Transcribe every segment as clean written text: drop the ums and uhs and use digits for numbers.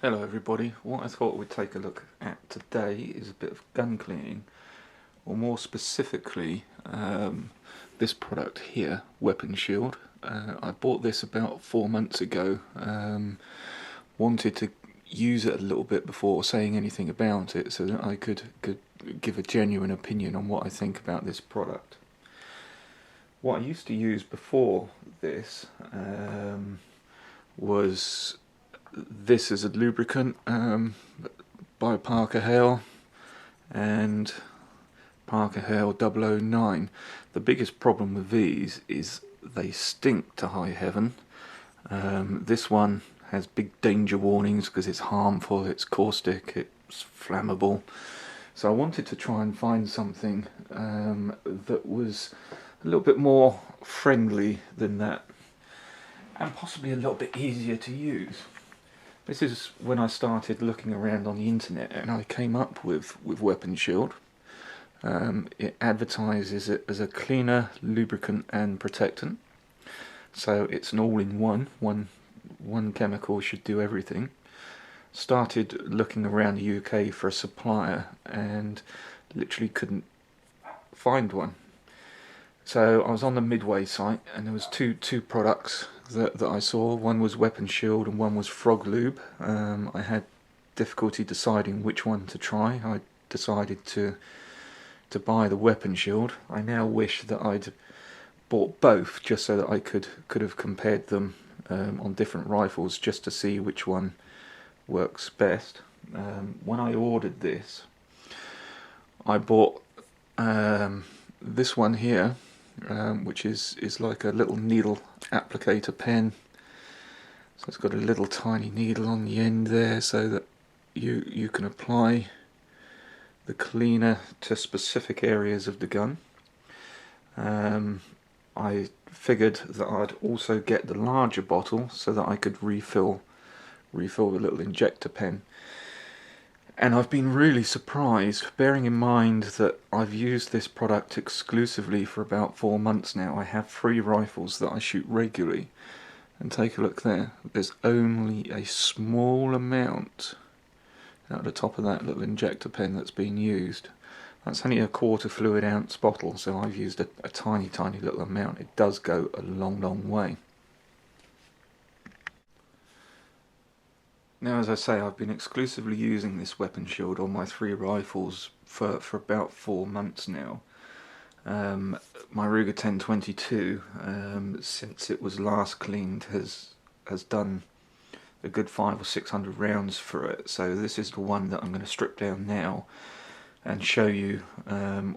Hello everybody, what I thought we'd take a look at today is a bit of gun cleaning, or more specifically this product here, Weapon Shield. I bought this about 4 months ago, wanted to use it a little bit before saying anything about it so that I could give a genuine opinion on what I think about this product. What I used to use before this was this is a lubricant by Parker Hale and Parker Hale 009. The biggest problem with these is they stink to high heaven. This one has big danger warnings because it's harmful, it's caustic, it's flammable. So I wanted to try and find something that was a little bit more friendly than that, and possibly a little bit easier to use. This is when I started looking around on the internet and I came up with Weapon Shield. It advertises it as a cleaner, lubricant and protectant. So it's an all-in-one. One chemical should do everything. Started looking around the UK for a supplier and literally couldn't find one. So I was on the Midway site and there was two products that I saw. One was Weapon Shield and one was Frog Lube. I had difficulty deciding which one to try. I decided to buy the Weapon Shield. I now wish that I'd bought both just so that I could have compared them on different rifles just to see which one works best. When I ordered this, I bought this one here, which is like a little needle applicator pen. So it's got a little tiny needle on the end there so that you can apply the cleaner to specific areas of the gun. I figured that I'd also get the larger bottle so that I could refill the little injector pen. And I've been really surprised, bearing in mind that I've used this product exclusively for about 4 months now. I have 3 rifles that I shoot regularly, and take a look there, there's only a small amount at the top of that little injector pen that's been used. That's only a 1/4 fluid ounce bottle, so I've used a tiny little amount. It does go a long way. Now, as I say, I've been exclusively using this Weapon Shield on my 3 rifles for about 4 months now. My Ruger 1022, since it was last cleaned, has done a good 500 or 600 rounds for it. So this is the one that I'm going to strip down now and show you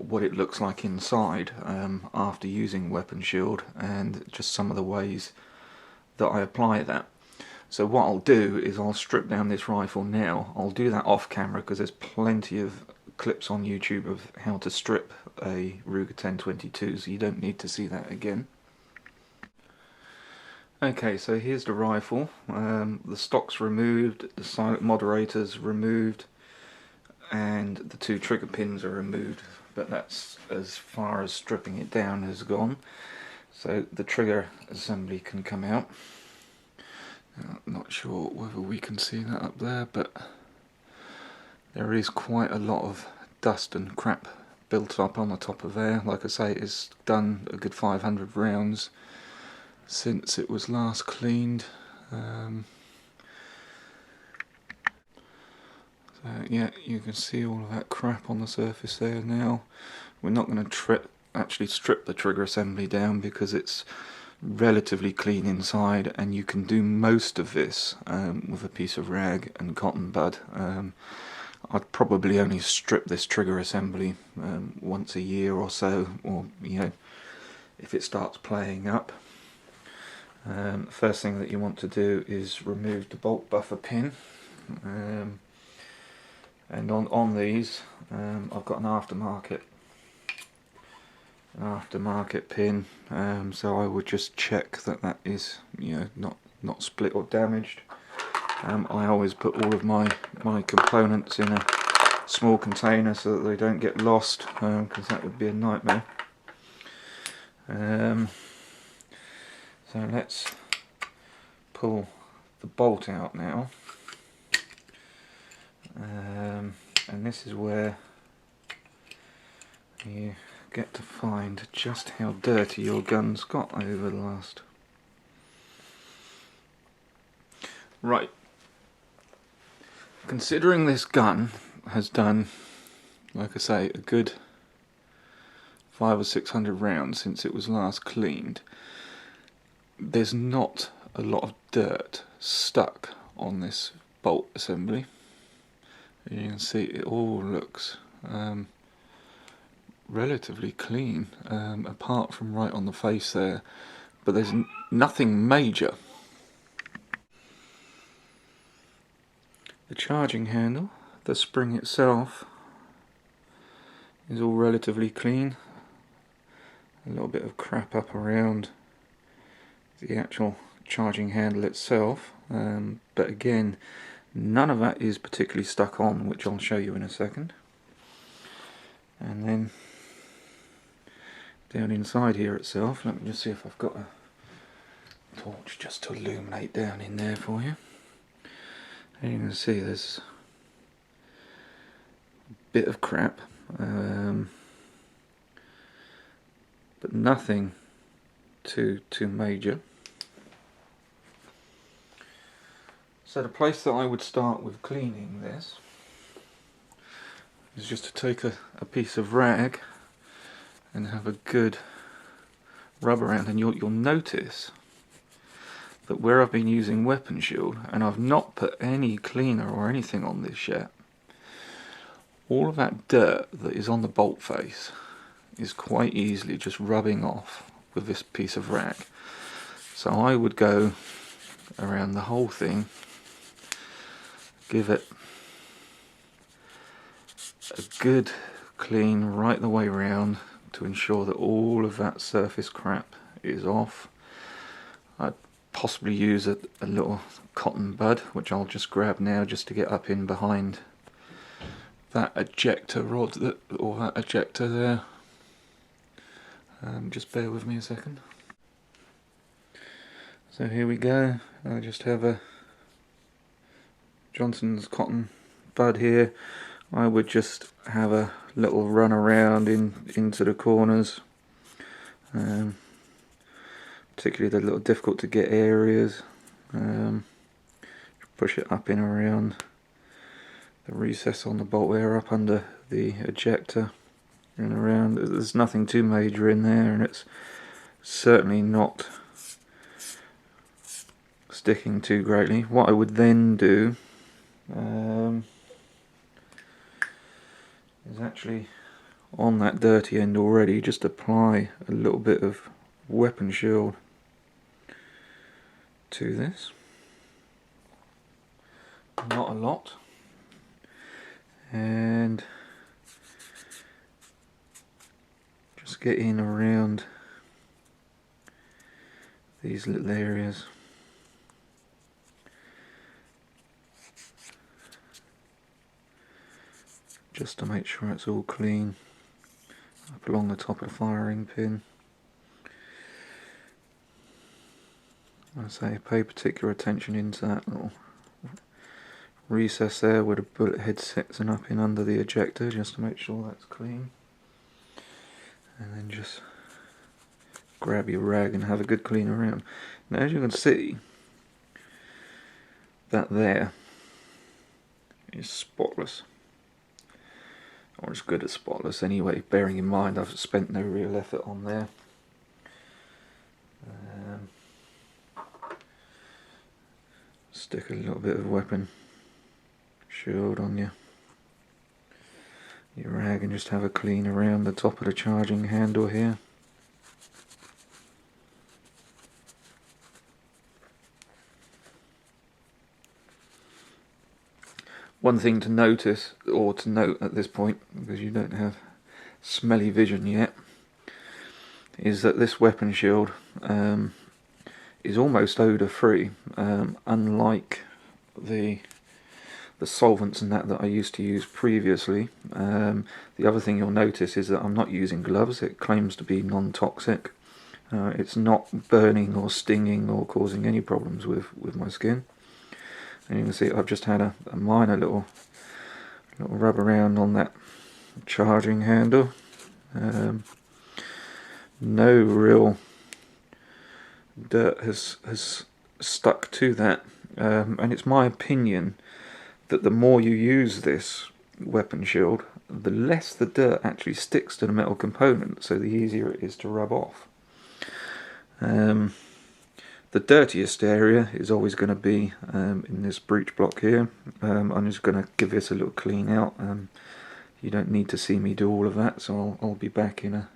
what it looks like inside after using Weapon Shield, and just some of the ways that I apply that. So what I'll do is I'll strip down this rifle now. I'll do that off camera because there's plenty of clips on YouTube of how to strip a Ruger 1022, so you don't need to see that again. Okay, so here's the rifle. The stock's removed, the silent moderator's removed, and the 2 trigger pins are removed, but that's as far as stripping it down has gone. So the trigger assembly can come out. Not sure whether we can see that up there, but there is quite a lot of dust and crap built up on the top of there. Like I say, it's done a good 500 rounds since it was last cleaned. So yeah, you can see all of that crap on the surface there now. We're not going to actually strip the trigger assembly down because it's relatively clean inside, and you can do most of this with a piece of rag and cotton bud. I'd probably only strip this trigger assembly once a year or so, or if it starts playing up. First thing that you want to do is remove the bolt buffer pin, and on these I've got an aftermarket pin, so I would just check that is not split or damaged. I always put all of my components in a small container so that they don't get lost, because that would be a nightmare. So let's pull the bolt out now. and this is where you get to find just how dirty your gun's got over the last. Right, considering this gun has done, like I say, a good 500 or 600 rounds since it was last cleaned, there's not a lot of dirt stuck on this bolt assembly. You can see it all looks relatively clean, apart from right on the face there, but there's nothing major. The charging handle, the spring itself, is all relatively clean. A little bit of crap up around the actual charging handle itself, but again, none of that is particularly stuck on, which I'll show you in a second. And then down inside here itself, let me just see if I've got a torch just to illuminate down in there for you. And you can see there's a bit of crap, but nothing too major. So the place that I would start with cleaning this is just to take a piece of rag and have a good rub around, and you'll notice that where I've been using Weapon Shield, and I've not put any cleaner or anything on this yet, all of that dirt that is on the bolt face is quite easily just rubbing off with this piece of rag. So I would go around the whole thing, give it a good clean right the way around to ensure that all of that surface crap is off. I'd possibly use a little cotton bud, which I'll just grab now just to get up in behind that ejector rod, or that ejector there. Just bear with me a second. So here we go. I just have a Johnson's cotton bud here. I would just have a little run around into the corners, particularly the little difficult to get areas. Push it up in around the recess on the bolt there, up under the ejector and around. There's nothing too major in there, and it's certainly not sticking too greatly. What I would then do is actually, on that dirty end already, just apply a little bit of Weapon Shield to this. Not a lot. And just get in around these little areas. Just to make sure it's all clean, up along the top of the firing pin. I say pay particular attention into that little recess there where the bullet head sits and up in under the ejector, just to make sure that's clean. And then just grab your rag and have a good clean around. Now, as you can see, that there is spotless. Or as good as spotless anyway, bearing in mind I've spent no real effort on there. Stick a little bit of Weapon Shield on your rag and just have a clean around the top of the charging handle here. One thing to notice, or to note at this point, because you don't have smelly vision yet, is that this Weapon Shield is almost odour free, unlike the solvents and that I used to use previously. The other thing you'll notice is that I'm not using gloves. It claims to be non-toxic. It's not burning or stinging or causing any problems with my skin. And you can see I've just had a minor little little rub around on that charging handle. No real dirt has stuck to that, and it's my opinion that the more you use this weapon shield, the less the dirt actually sticks to the metal component, so the easier it is to rub off. The dirtiest area is always going to be in this breech block here. I'm just going to give this a little clean out. You don't need to see me do all of that, so I'll be back in a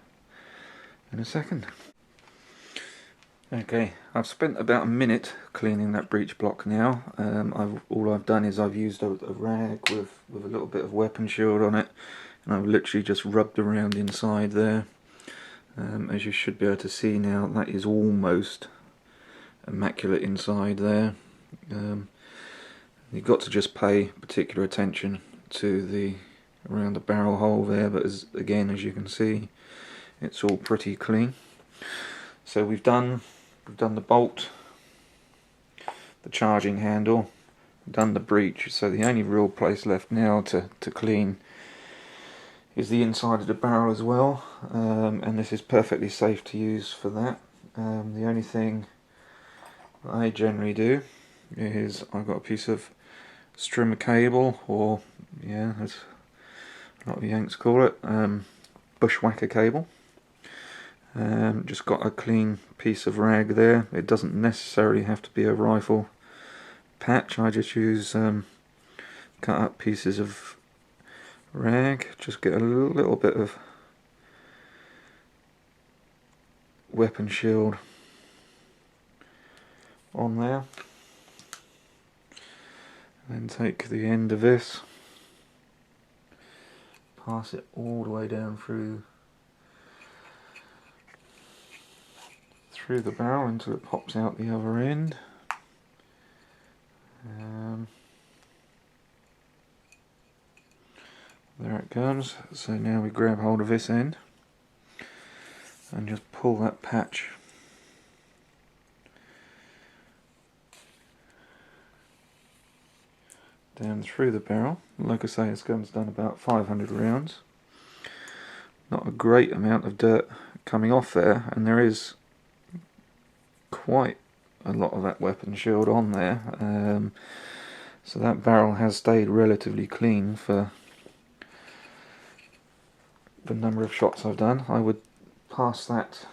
second. Okay, I've spent about a minute cleaning that breech block now. All I've done is I've used a rag with a little bit of weapon shield on it, and I've literally just rubbed around inside there. As you should be able to see now, that is almost immaculate inside there. You've got to just pay particular attention to around the barrel hole there, but again, as you can see, it's all pretty clean. So we've done the bolt, the charging handle, done the breech, so the only real place left now to clean is the inside of the barrel as well, and this is perfectly safe to use for that. The only thing I generally do is I've got a piece of strimmer cable, or yeah, as a lot of Yanks call it, bushwhacker cable. Just got a clean piece of rag there. It doesn't necessarily have to be a rifle patch. I just use cut up pieces of rag, just get a little bit of weapon shield on there, and then take the end of this, pass it all the way down through the barrel until it pops out the other end. There it comes. So now we grab hold of this end and just pull that patch down through the barrel. Like I say, this gun's done about 500 rounds. Not a great amount of dirt coming off there, and there is quite a lot of that weapon shield on there, so that barrel has stayed relatively clean for the number of shots I've done. I would pass that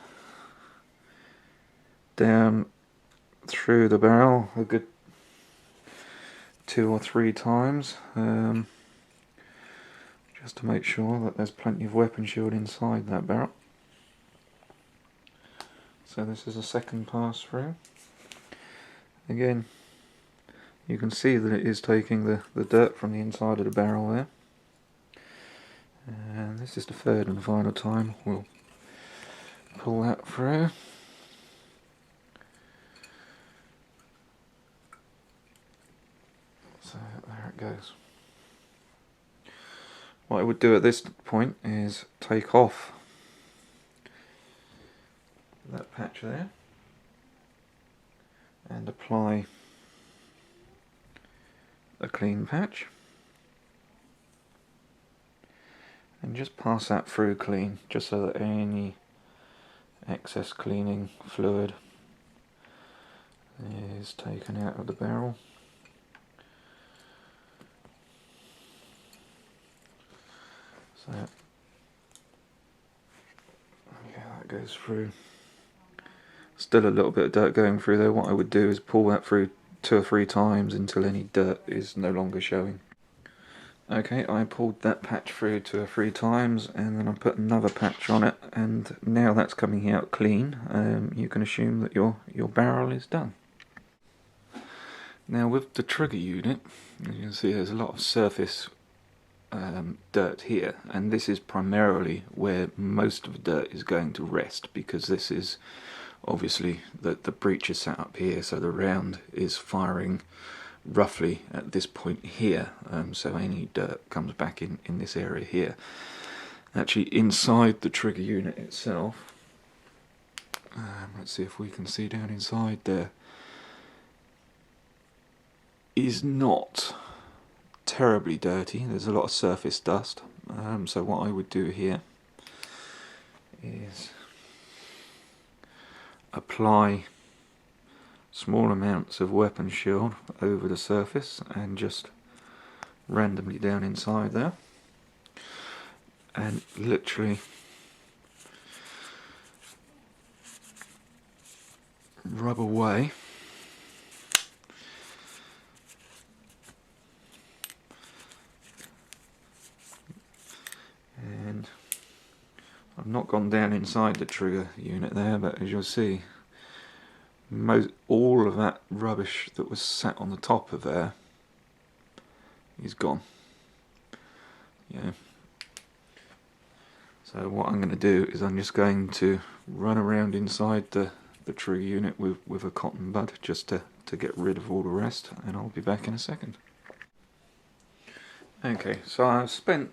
down through the barrel a good 2 or 3 times, just to make sure that there's plenty of weapon shield inside that barrel. So this is a second pass through. Again, you can see that it is taking the dirt from the inside of the barrel there. And this is the third and final time we'll pull that through. So there it goes. What I would do at this point is take off that patch there and apply a clean patch, and just pass that through clean, just so that any excess cleaning fluid is taken out of the barrel. So yeah, that goes through. Still a little bit of dirt going through there. What I would do is pull that through 2 or 3 times until any dirt is no longer showing. Okay, I pulled that patch through 2 or 3 times, and then I put another patch on it, and now that's coming out clean. You can assume that your barrel is done. Now with the trigger unit, as you can see, there's a lot of surface dirt here, and this is primarily where most of the dirt is going to rest, because this is obviously the breech is set up here, so the round is firing roughly at this point here, so any dirt comes back in this area here. Actually, inside the trigger unit itself, let's see if we can see down inside there, is not terribly dirty. There's a lot of surface dust. So what I would do here is apply small amounts of Weapon Shield over the surface and just randomly down inside there, and literally rub away. And I've not gone down inside the trigger unit there, but as you'll see, all of that rubbish that was sat on the top of there is gone. Yeah. So what I'm going to do is I'm just going to run around inside the trigger unit with a cotton bud just to get rid of all the rest, and I'll be back in a second. Okay, so I've spent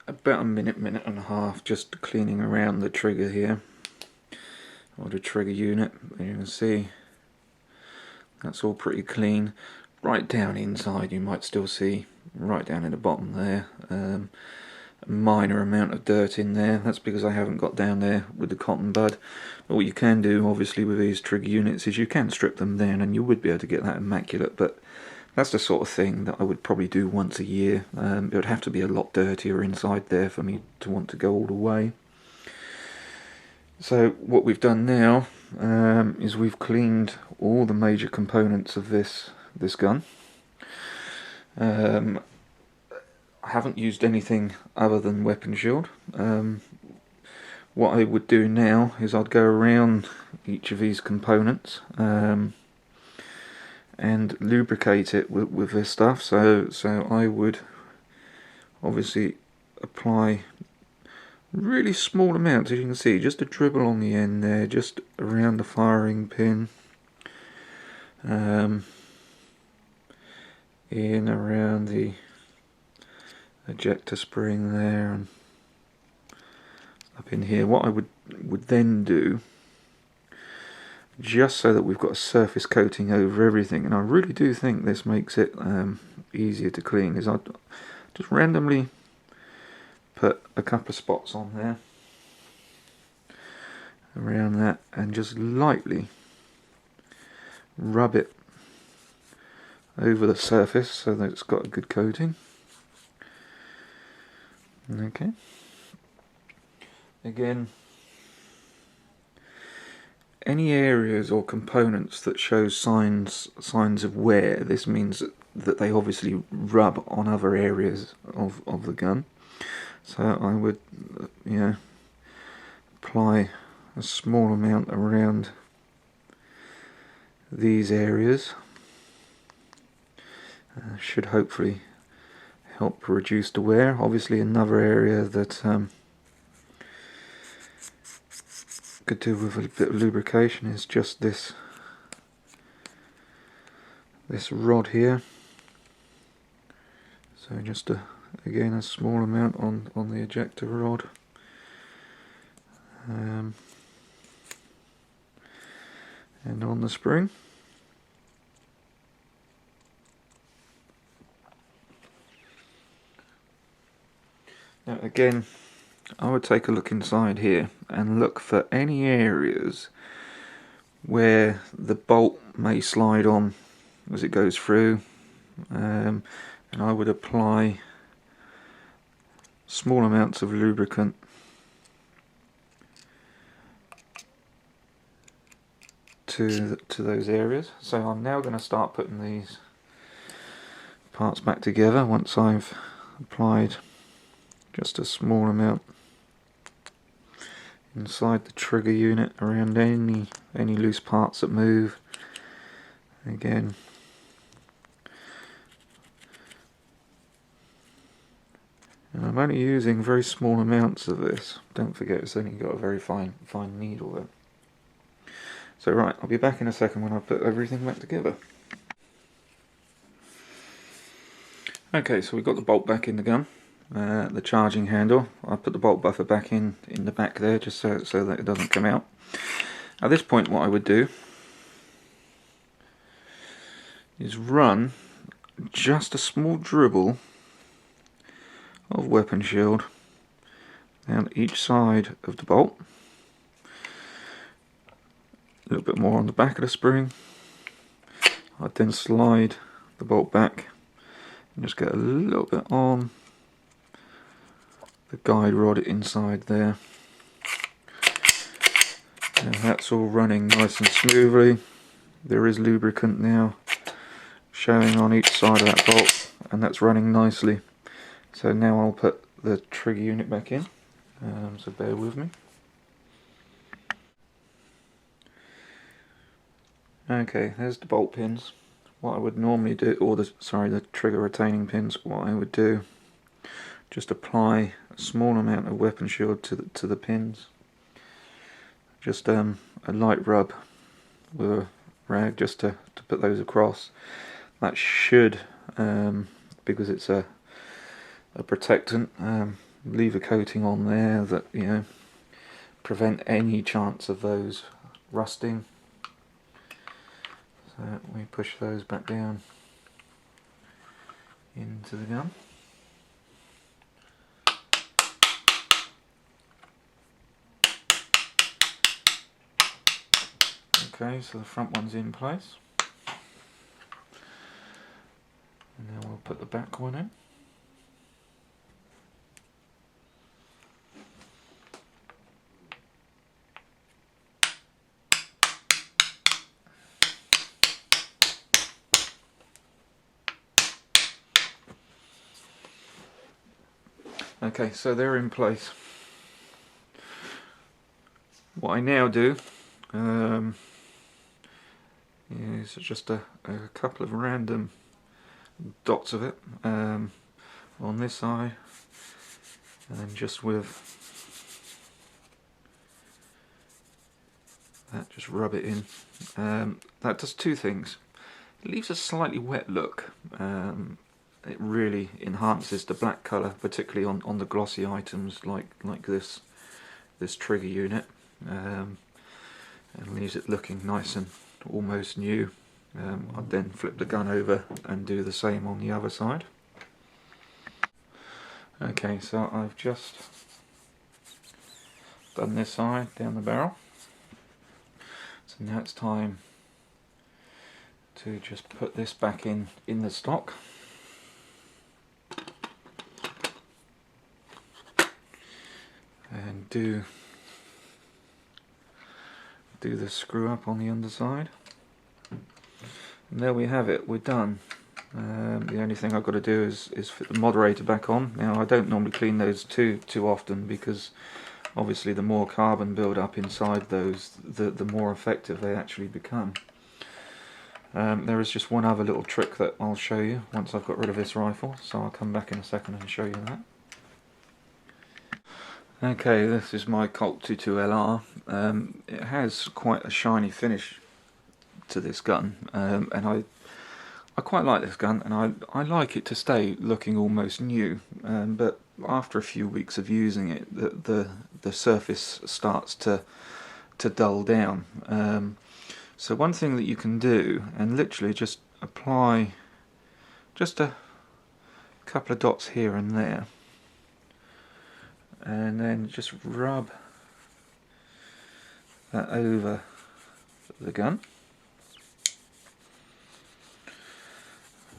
about a minute and a half just cleaning around the trigger here, or the trigger unit. You can see that's all pretty clean. Right down inside you might still see, right down in the bottom there, a minor amount of dirt in there. That's because I haven't got down there with the cotton bud. But what you can do obviously with these trigger units is you can strip them down and you would be able to get that immaculate, but that's the sort of thing that I would probably do once a year. It would have to be a lot dirtier inside there for me to want to go all the way. So what we've done now is we've cleaned all the major components of this gun. I haven't used anything other than Weapon Shield. What I would do now is I'd go around each of these components and lubricate it with this stuff. So I would obviously apply really small amounts, as you can see, just a dribble on the end there, just around the firing pin, in around the ejector spring there, and up in here. What I would then do, just so that we've got a surface coating over everything, and I really do think this makes it easier to clean, is I'd just randomly put a couple of spots on there around that and just lightly rub it over the surface so that it's got a good coating. Okay. Again, any areas or components that show signs of wear, this means that they obviously rub on other areas of the gun. So I would, apply a small amount around these areas. Should hopefully help reduce the wear. Obviously another area that could do with a bit of lubrication is just this rod here. So just again a small amount on the ejector rod. And on the spring. Now again, I would take a look inside here and look for any areas where the bolt may slide on as it goes through, and I would apply small amounts of lubricant to those areas. So I'm now going to start putting these parts back together once I've applied just a small amount inside the trigger unit around any loose parts that move. Again, and I'm only using very small amounts of this. Don't forget, it's only got a very fine needle there. So right, I'll be back in a second when I put everything back together. Okay, so we've got the bolt back in the gun. The charging handle, I put the bolt buffer back in the back there just so that it doesn't come out. At this point what I would do is run just a small dribble of Weapon Shield down each side of the bolt. A little bit more on the back of the spring. I'd then slide the bolt back and just get a little bit on the guide rod inside there. And that's all running nice and smoothly. There is lubricant now showing on each side of that bolt, and that's running nicely. So now I'll put the trigger unit back in, so bear with me. Okay, there's the bolt pins. What I would normally do, or the trigger retaining pins, what I would do, just apply a small amount of Weapon Shield to the pins. Just a light rub with a rag just to put those across. That should, because it's a protectant, leave a coating on there that, you know, prevent any chance of those rusting. So we push those back down into the gun. Okay, so the front one's in place. And now we'll put the back one in. Okay, so they're in place. What I now do is just a couple of random dots of it on this side, and then just with that, just rub it in. That does two things. It leaves a slightly wet look. It really enhances the black colour, particularly on the glossy items like this trigger unit, and leaves it looking nice and almost new. I'd then flip the gun over and do the same on the other side. Okay, so I've just done this side down the barrel, so now it's time to just put this back in the stock. And do the screw up on the underside. And there we have it, we're done. The only thing I've got to do is fit the moderator back on. Now I don't normally clean those too often, because obviously the more carbon build up inside those, the more effective they actually become. There is just one other little trick that I'll show you once I've got rid of this rifle, so I'll come back in a second and show you that. Okay, this is my Colt 22LR. It has quite a shiny finish to this gun, and I quite like this gun, and I like it to stay looking almost new. But after a few weeks of using it, the surface starts to dull down. So one thing that you can do, and literally just apply just a couple of dots here and there, and then just rub that over the gun,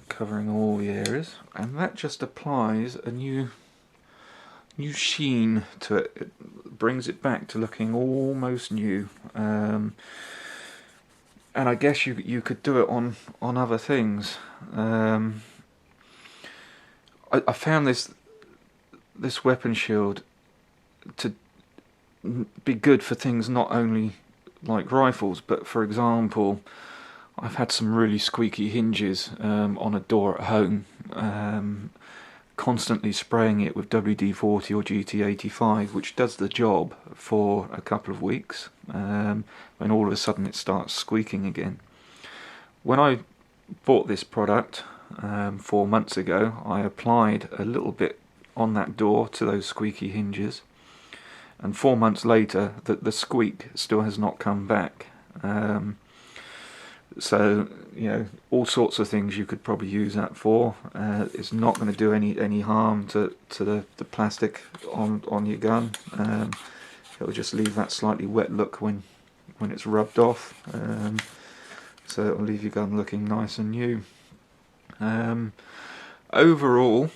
covering all the areas, and that just applies a new sheen to it. It brings it back to looking almost new. And I guess you could do it on other things. I found this Weapon Shield to be good for things not only like rifles, but for example, I've had some really squeaky hinges on a door at home. Constantly spraying it with WD-40 or GT85, which does the job for a couple of weeks, when all of a sudden it starts squeaking again. When I bought this product 4 months ago, I applied a little bit on that door to those squeaky hinges, and 4 months later the squeak still has not come back. So, you know, all sorts of things you could probably use that for. It's not going to do any harm to the plastic on your gun. It'll just leave that slightly wet look when it's rubbed off. So it'll leave your gun looking nice and new. Overall,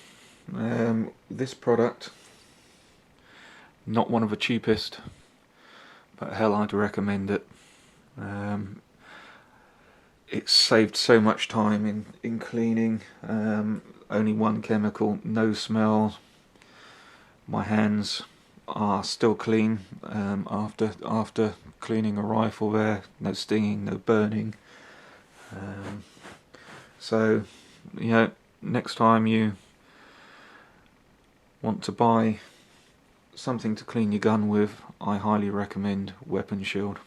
this product, not one of the cheapest, but hell, I'd recommend it. It's saved so much time in cleaning. Only one chemical, no smell. My hands are still clean after cleaning a rifle there. No stinging, no burning. So, you know, next time you want to buy something to clean your gun with, I highly recommend Weapon Shield.